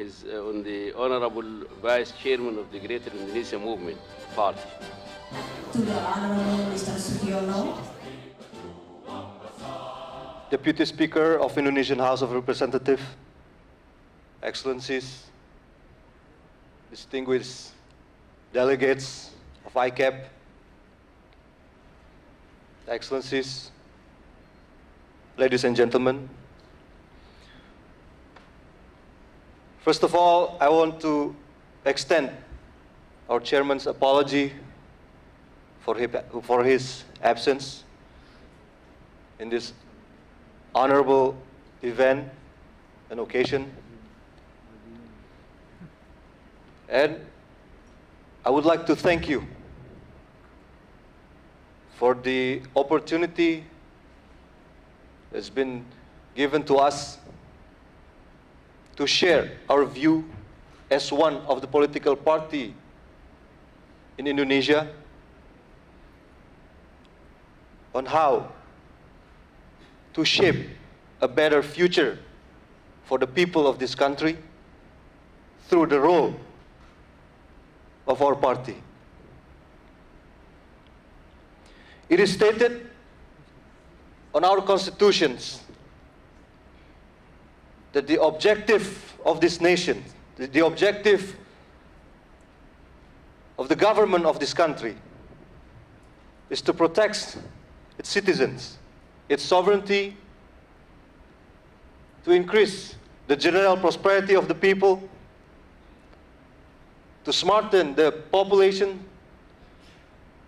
is on the Honorable Vice Chairman of the Greater Indonesia Movement Party. To the Honorable Mr. Sugiono. Deputy Speaker of Indonesian House of Representatives, Excellencies, distinguished delegates of ICAP, Excellencies, ladies and gentlemen. First of all, I want to extend our chairman's apology for his absence in this honorable event and occasion. And I would like to thank you for the opportunity that's been given to us to share our view as one of the political party in Indonesia on how to shape a better future for the people of this country through the role of our party. It is stated on our constitutions that the objective of this nation, the objective of the government of this country is to protect its citizens, its sovereignty, to increase the general prosperity of the people, to smarten the population,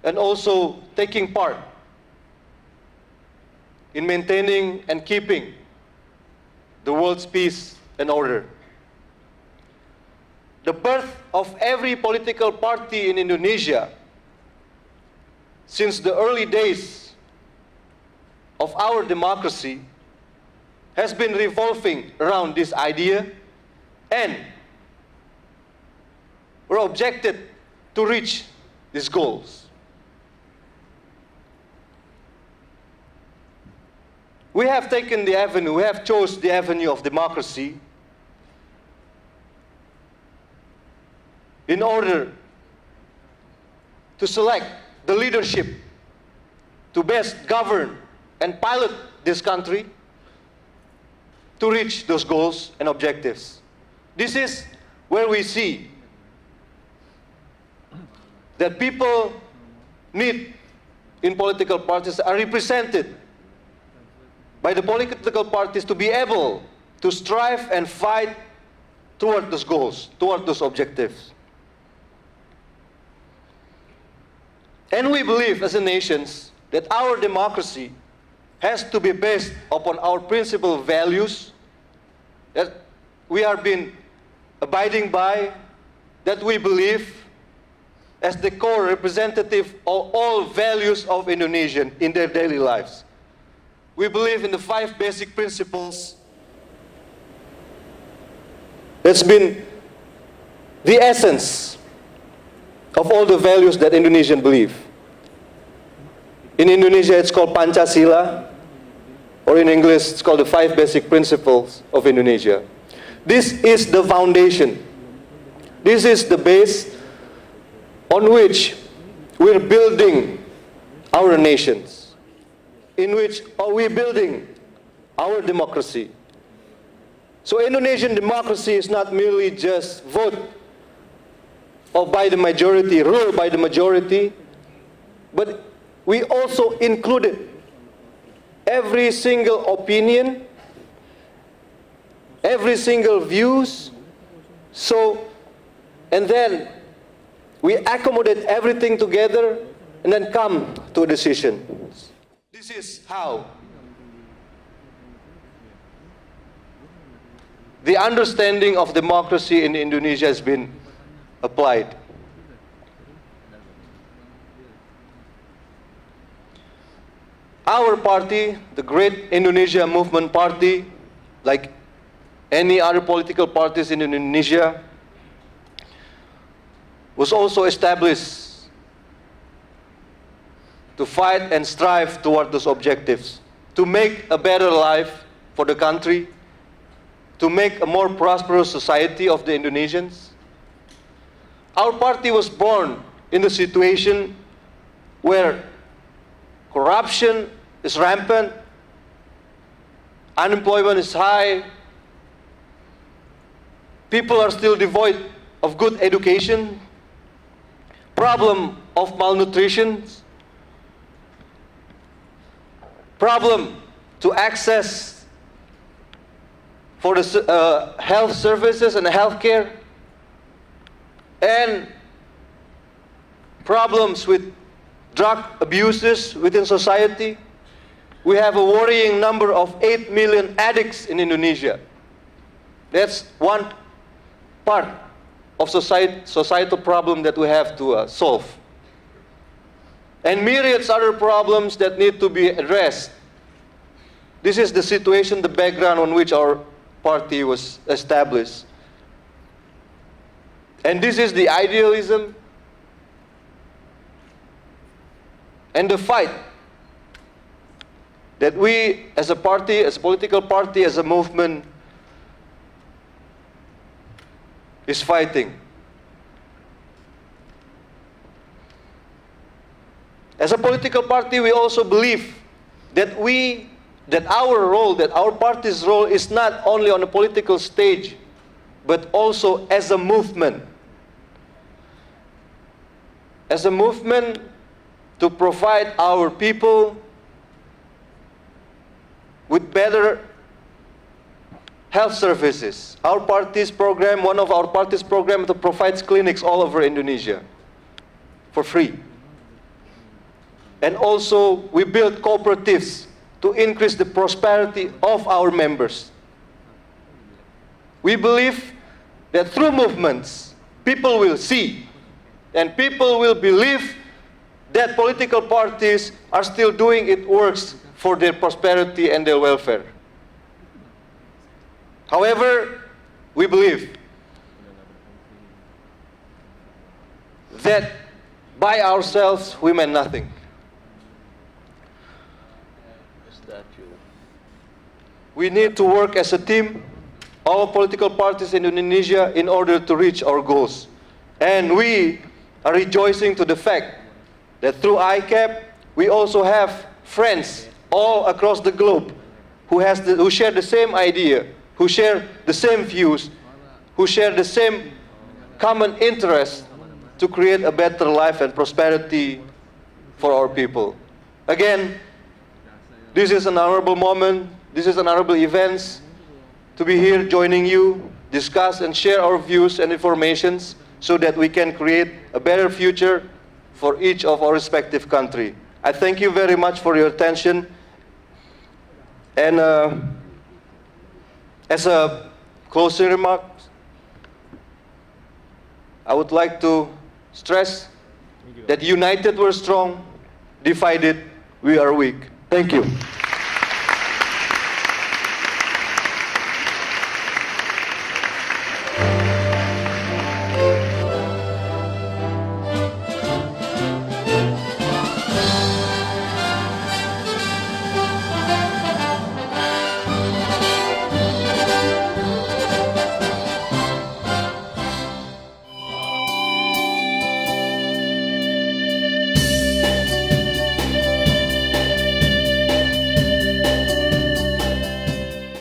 and also taking part in maintaining and keeping the world's peace and order. The birth of every political party in Indonesia since the early days of our democracy has been revolving around this idea, and were objected to reach these goals. We have taken the avenue, we have chosen the avenue of democracy in order to select the leadership to best govern and pilot this country to reach those goals and objectives. This is where we see that people need in political parties are represented by the political parties to be able to strive and fight toward those goals, toward those objectives. And we believe as a nation that our democracy has to be based upon our principal values that we have been abiding by, that we believe as the core representative of all values of Indonesians in their daily lives. We believe in the 5 basic principles that's been the essence of all the values that Indonesians believe. In Indonesia, it's called Pancasila, or in English, it's called the 5 basic principles of Indonesia. This is the foundation. This is the base on which we're building our nations, in which we're building our democracy. So Indonesian democracy is not merely just vote or by the majority, rule by the majority, but we also included every single opinion, every single views, and then we accommodate everything together and then come to a decision. This is how the understanding of democracy in Indonesia has been applied. Our party, the Great Indonesia Movement Party, like any other political parties in Indonesia, was also established to fight and strive toward those objectives, to make a better life for the country, to make a more prosperous society of the Indonesians. Our party was born in a situation where corruption is rampant, unemployment is high, people are still devoid of good education, problem of malnutrition, problem to access for the health services and healthcare, and problems with drug abuses within society. We have a worrying number of 8 million addicts in Indonesia. That's one part of societal problem that we have to solve. And myriads other problems that need to be addressed. This is the situation, the background on which our party was established. And this is the idealism and the fight that we as a party, as a political party, as a movement is fighting. As a political party, we also believe that our party's role is not only on the political stage, but also as a movement. As a movement to provide our people with better health services. Our party's program, one of our party's program, that provides clinics all over Indonesia for free. And also, we build cooperatives to increase the prosperity of our members. We believe that through movements, people will see and people will believe that political parties are still doing its works for their prosperity and their welfare. However, we believe that by ourselves we mean nothing. We need to work as a team, all political parties in Indonesia, in order to reach our goals. And we are rejoicing to the fact that through ICAP, we also have friends all across the globe who share the same idea, who share the same views, who share the same common interest to create a better life and prosperity for our people. Again, this is an honorable moment, this is an honorable event to be here joining you, discuss and share our views and informations so that we can create a better future for each of our respective country. I thank you very much for your attention. And as a closing remark, I would like to stress that united we're strong, divided we are weak. Thank you.